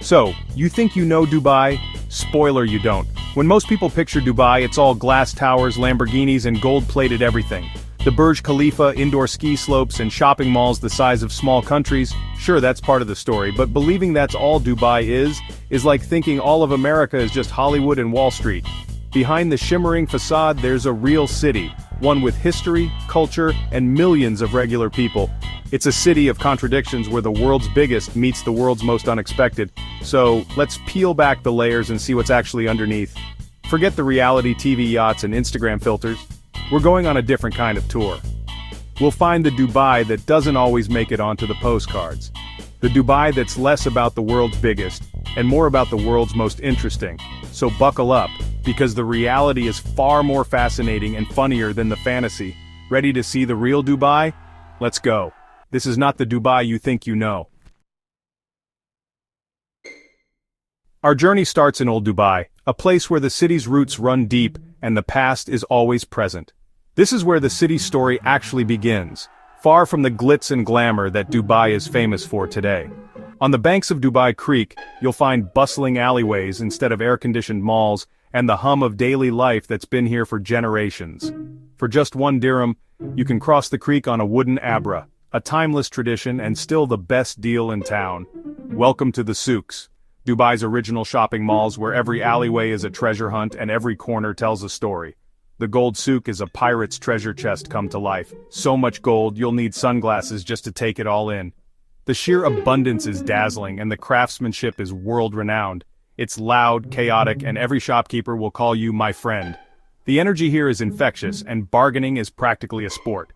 So, you think you know Dubai? Spoiler, you don't. When most people picture Dubai, it's all glass towers, Lamborghinis, and gold-plated everything. The Burj Khalifa, indoor ski slopes, and shopping malls the size of small countries, sure, that's part of the story, but believing that's all Dubai is like thinking all of America is just Hollywood and Wall Street. Behind the shimmering facade, there's a real city, one with history, culture, and millions of regular people. It's a city of contradictions where the world's biggest meets the world's most unexpected. So, let's peel back the layers and see what's actually underneath. Forget the reality TV yachts and Instagram filters. We're going on a different kind of tour. We'll find the Dubai that doesn't always make it onto the postcards. The Dubai that's less about the world's biggest, and more about the world's most interesting. So buckle up, because the reality is far more fascinating and funnier than the fantasy. Ready to see the real Dubai? Let's go. This is not the Dubai you think you know. Our journey starts in Old Dubai, a place where the city's roots run deep and the past is always present. This is where the city's story actually begins, far from the glitz and glamour that Dubai is famous for today. On the banks of Dubai Creek, you'll find bustling alleyways instead of air-conditioned malls, and the hum of daily life that's been here for generations. For just 1 dirham, you can cross the creek on a wooden abra, a timeless tradition and still the best deal in town. Welcome to the souks, Dubai's original shopping malls where every alleyway is a treasure hunt and every corner tells a story. The gold souk is a pirate's treasure chest come to life. So much gold you'll need sunglasses just to take it all in. The sheer abundance is dazzling and the craftsmanship is world-renowned. It's loud, chaotic, and every shopkeeper will call you my friend. The energy here is infectious and bargaining is practically a sport.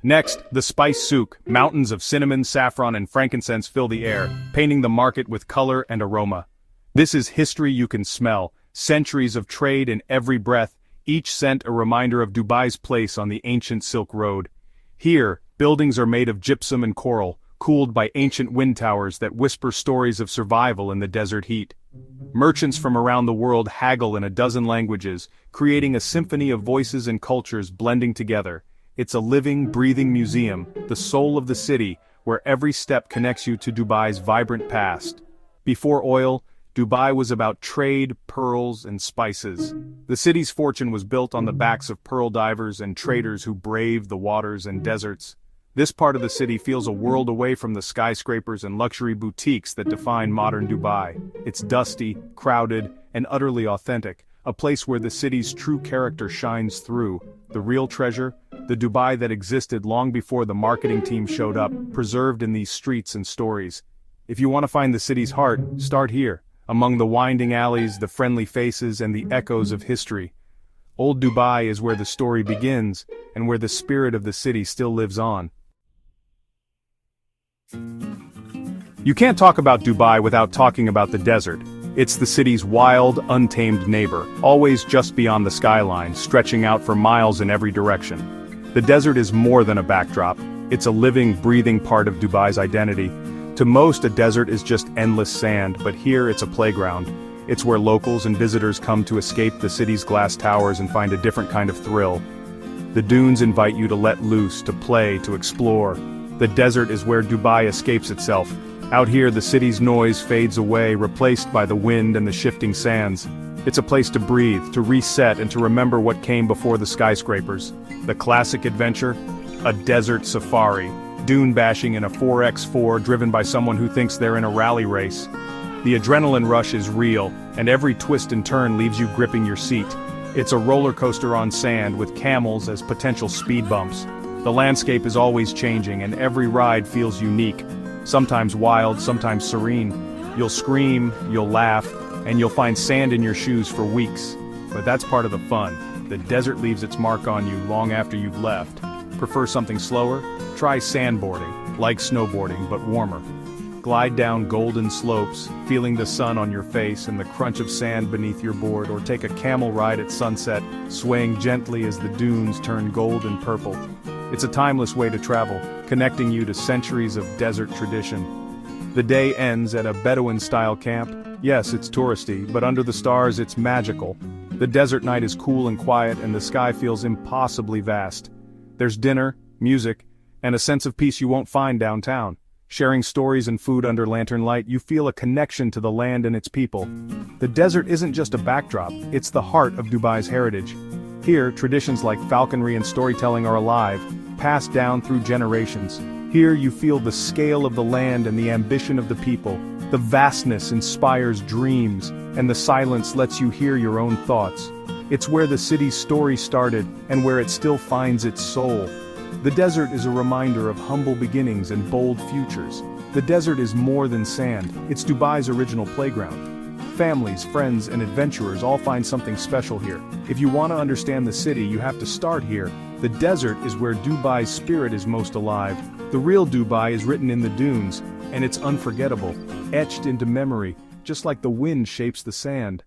Next, the spice souk, mountains of cinnamon, saffron, and frankincense fill the air, painting the market with color and aroma. This is history you can smell, centuries of trade in every breath, each scent a reminder of Dubai's place on the ancient Silk Road. Here, buildings are made of gypsum and coral, cooled by ancient wind towers that whisper stories of survival in the desert heat. Merchants from around the world haggle in a dozen languages, creating a symphony of voices and cultures blending together. It's a living, breathing museum, the soul of the city, where every step connects you to Dubai's vibrant past. Before oil, Dubai was about trade, pearls, and spices. The city's fortune was built on the backs of pearl divers and traders who braved the waters and deserts. This part of the city feels a world away from the skyscrapers and luxury boutiques that define modern Dubai. It's dusty, crowded, and utterly authentic, a place where the city's true character shines through. The real treasure, the Dubai that existed long before the marketing team showed up, preserved in these streets and stories. If you want to find the city's heart, start here, among the winding alleys, the friendly faces, and the echoes of history. Old Dubai is where the story begins, and where the spirit of the city still lives on. You can't talk about Dubai without talking about the desert. It's the city's wild, untamed neighbor, always just beyond the skyline, stretching out for miles in every direction. The desert is more than a backdrop. It's a living, breathing part of Dubai's identity. To most, a desert is just endless sand, but here it's a playground. It's where locals and visitors come to escape the city's glass towers and find a different kind of thrill. The dunes invite you to let loose, to play, to explore. The desert is where Dubai escapes itself. Out here, the city's noise fades away, replaced by the wind and the shifting sands. It's a place to breathe, to reset, and to remember what came before the skyscrapers. The classic adventure? A desert safari. Dune bashing in a 4x4 driven by someone who thinks they're in a rally race. The adrenaline rush is real, and every twist and turn leaves you gripping your seat. It's a roller coaster on sand with camels as potential speed bumps. The landscape is always changing, and every ride feels unique. Sometimes wild, sometimes serene. You'll scream, you'll laugh, and you'll find sand in your shoes for weeks. But that's part of the fun. The desert leaves its mark on you long after you've left. Prefer something slower? Try sandboarding, like snowboarding but warmer. Glide down golden slopes, feeling the sun on your face and the crunch of sand beneath your board, or take a camel ride at sunset, swaying gently as the dunes turn gold and purple. It's a timeless way to travel, connecting you to centuries of desert tradition. The day ends at a Bedouin-style camp. Yes, it's touristy, but under the stars it's magical. The desert night is cool and quiet, and the sky feels impossibly vast. There's dinner, music, and a sense of peace you won't find downtown. Sharing stories and food under lantern light, you feel a connection to the land and its people. The desert isn't just a backdrop, it's the heart of Dubai's heritage. Here, traditions like falconry and storytelling are alive, passed down through generations. Here you feel the scale of the land and the ambition of the people. The vastness inspires dreams, and the silence lets you hear your own thoughts. It's where the city's story started, and where it still finds its soul. The desert is a reminder of humble beginnings and bold futures. The desert is more than sand, it's Dubai's original playground. Families, friends, and adventurers all find something special here. If you want to understand the city, you have to start here. The desert is where Dubai's spirit is most alive. The real Dubai is written in the dunes, and it's unforgettable, etched into memory, just like the wind shapes the sand.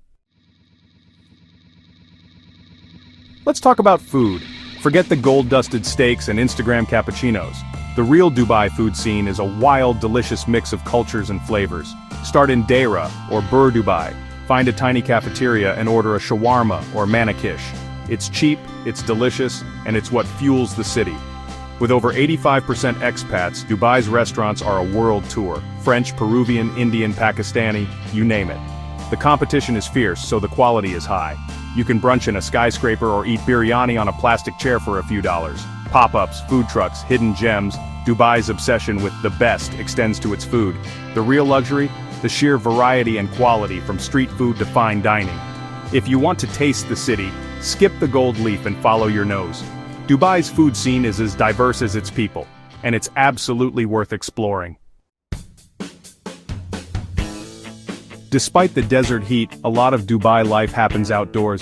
Let's talk about food. Forget the gold-dusted steaks and Instagram cappuccinos. The real Dubai food scene is a wild, delicious mix of cultures and flavors. Start in Deira, or Bur Dubai. Find a tiny cafeteria and order a shawarma or manakish. It's cheap, it's delicious, and it's what fuels the city. With over 85% expats, Dubai's restaurants are a world tour. French, Peruvian, Indian, Pakistani, you name it. The competition is fierce, so the quality is high. You can brunch in a skyscraper or eat biryani on a plastic chair for a few dollars. Pop-ups, food trucks, hidden gems, Dubai's obsession with the best extends to its food. The real luxury? The sheer variety and quality from street food to fine dining. If you want to taste the city, skip the gold leaf and follow your nose. Dubai's food scene is as diverse as its people, and it's absolutely worth exploring. Despite the desert heat, a lot of Dubai life happens outdoors.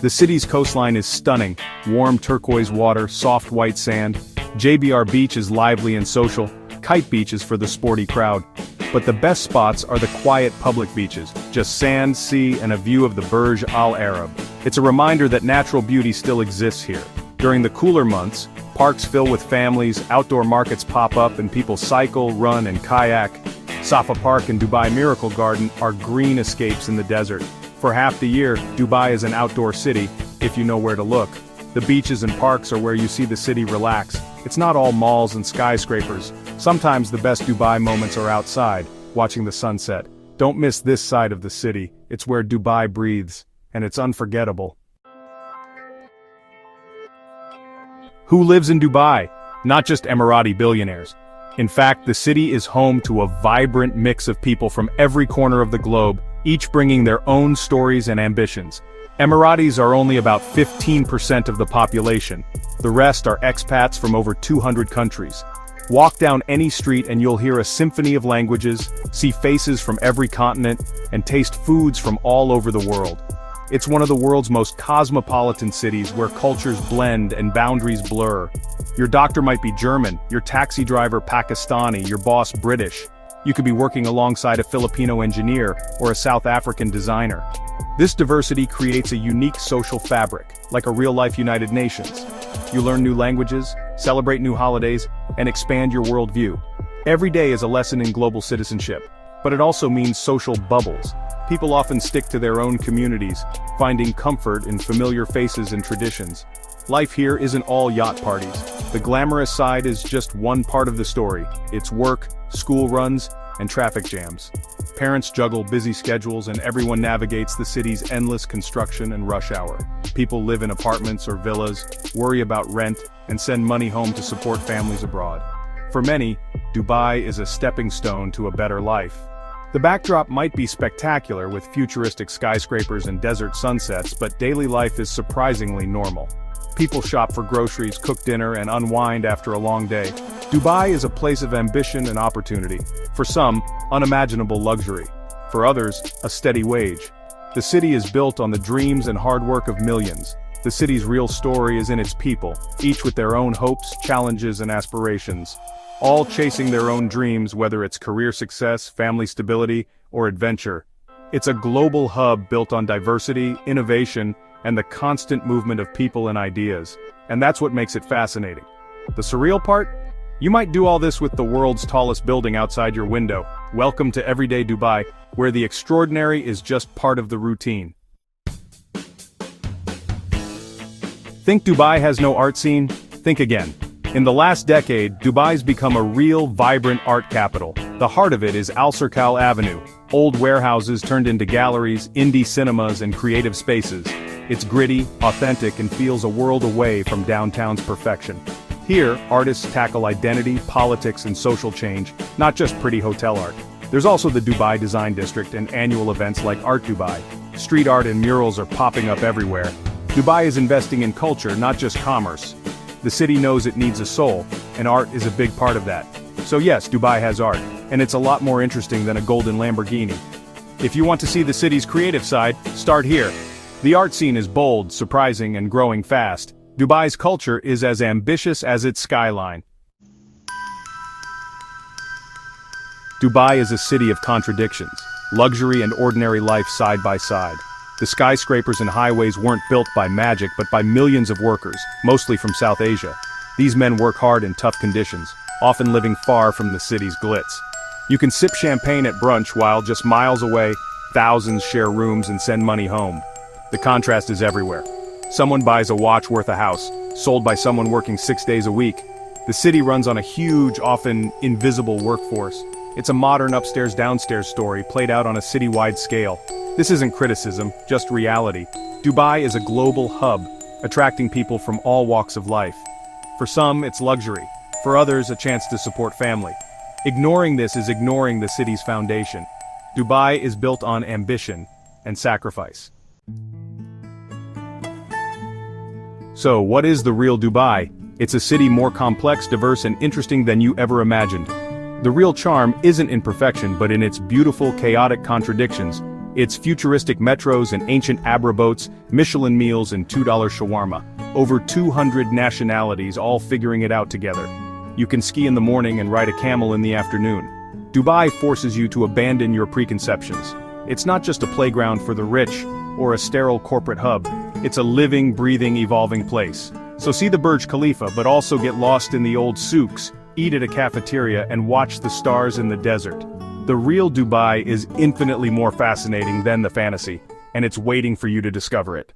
The city's coastline is stunning, warm turquoise water, soft white sand. JBR Beach is lively and social, Kite Beach is for the sporty crowd. But the best spots are the quiet public beaches, just sand, sea, and a view of the Burj Al Arab. It's a reminder that natural beauty still exists here. During the cooler months, parks fill with families, outdoor markets pop up and people cycle, run, and kayak. Safa Park and Dubai Miracle Garden are green escapes in the desert. For half the year, Dubai is an outdoor city, if you know where to look. The beaches and parks are where you see the city relax. It's not all malls and skyscrapers. Sometimes the best Dubai moments are outside, watching the sunset. Don't miss this side of the city, it's where Dubai breathes, and it's unforgettable. Who lives in Dubai? Not just Emirati billionaires. In fact, the city is home to a vibrant mix of people from every corner of the globe, each bringing their own stories and ambitions. Emiratis are only about 15% of the population. The rest are expats from over 200 countries. Walk down any street and you'll hear a symphony of languages, see faces from every continent, and taste foods from all over the world. It's one of the world's most cosmopolitan cities where cultures blend and boundaries blur. Your doctor might be German, your taxi driver Pakistani, your boss British. You could be working alongside a Filipino engineer or a South African designer. This diversity creates a unique social fabric, like a real-life United Nations. You learn new languages, celebrate new holidays, and expand your worldview. Every day is a lesson in global citizenship, but it also means social bubbles. People often stick to their own communities, finding comfort in familiar faces and traditions. Life here isn't all yacht parties. The glamorous side is just one part of the story. It's work, school runs, and traffic jams. Parents juggle busy schedules and everyone navigates the city's endless construction and rush hour. People live in apartments or villas, worry about rent, and send money home to support families abroad. For many, Dubai is a stepping stone to a better life. The backdrop might be spectacular with futuristic skyscrapers and desert sunsets, but daily life is surprisingly normal. People shop for groceries, cook dinner, and unwind after a long day. Dubai is a place of ambition and opportunity. For some, unimaginable luxury. For others, a steady wage. The city is built on the dreams and hard work of millions. The city's real story is in its people, each with their own hopes, challenges, and aspirations. All chasing their own dreams, whether it's career success, family stability, or adventure. It's a global hub built on diversity, innovation, and the constant movement of people and ideas. And that's what makes it fascinating. The surreal part? You might do all this with the world's tallest building outside your window. Welcome to everyday Dubai, where the extraordinary is just part of the routine. Think Dubai has no art scene? Think again. In the last decade, Dubai's become a real vibrant art capital. The heart of it is Al Sirkal Avenue, old warehouses turned into galleries, indie cinemas and creative spaces. It's gritty, authentic and feels a world away from downtown's perfection. Here, artists tackle identity, politics and social change, not just pretty hotel art. There's also the Dubai Design District and annual events like Art Dubai. Street art and murals are popping up everywhere. Dubai is investing in culture, not just commerce. The city knows it needs a soul, and art is a big part of that. So yes, Dubai has art, and it's a lot more interesting than a golden Lamborghini. If you want to see the city's creative side, start here. The art scene is bold, surprising, and growing fast. Dubai's culture is as ambitious as its skyline. Dubai is a city of contradictions, luxury and ordinary life side by side. The skyscrapers and highways weren't built by magic but by millions of workers, mostly from South Asia. These men work hard in tough conditions, often living far from the city's glitz. You can sip champagne at brunch while just miles away, thousands share rooms and send money home. The contrast is everywhere. Someone buys a watch worth a house, sold by someone working 6 days a week. The city runs on a huge, often invisible workforce. It's a modern upstairs-downstairs story played out on a citywide scale. This isn't criticism, just reality. Dubai is a global hub, attracting people from all walks of life. For some, it's luxury. For others, a chance to support family. Ignoring this is ignoring the city's foundation. Dubai is built on ambition and sacrifice. So, what is the real Dubai? It's a city more complex, diverse, and interesting than you ever imagined. The real charm isn't in perfection but in its beautiful, chaotic contradictions. Its futuristic metros and ancient Abra boats, Michelin meals and $2 shawarma. Over 200 nationalities all figuring it out together. You can ski in the morning and ride a camel in the afternoon. Dubai forces you to abandon your preconceptions. It's not just a playground for the rich or a sterile corporate hub. It's a living, breathing, evolving place. So see the Burj Khalifa but also get lost in the old souks, eat at a cafeteria and watch the stars in the desert. The real Dubai is infinitely more fascinating than the fantasy, and it's waiting for you to discover it.